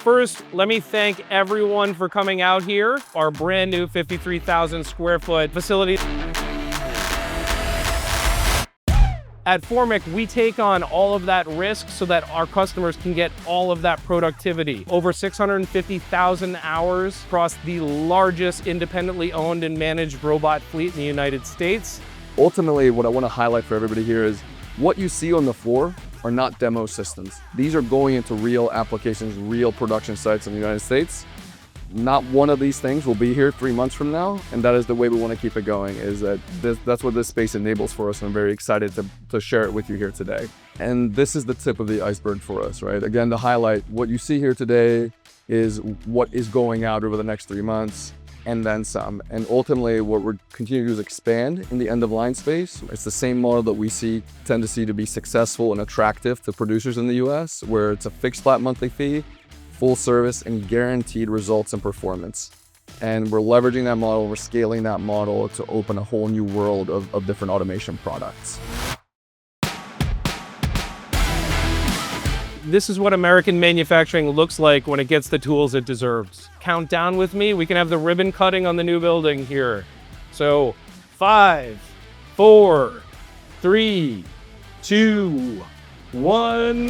First, let me thank everyone for coming out here. Our brand new 53,000 square foot facility. At Formic, we take on all of that risk so that our customers can get all of that productivity. Over 650,000 hours across the largest independently owned and managed robot fleet in the United States. Ultimately, what I want to highlight for everybody here is what you see on the floor are not demo systems. These are going into real applications, real production sites in the United States. Not one of these things will be here 3 months from now, and that is the way we want to keep it going, is that that's what this space enables for us, and I'm very excited to share it with you here today. And this is the tip of the iceberg for us, right? Again, to highlight, what you see here today is what is going out over the next 3 months, and then some. And ultimately, what we're continuing to do is expand in the end-of-line space. It's the same model that we tend to see to be successful and attractive to producers in the US, where it's a fixed flat monthly fee, full service, and guaranteed results and performance. And we're leveraging that model, we're scaling that model to open a whole new world of different automation products. This is what American manufacturing looks like when it gets the tools it deserves. Count down with me. We can have the ribbon cutting on the new building here. So 5, 4, 3, 2, 1.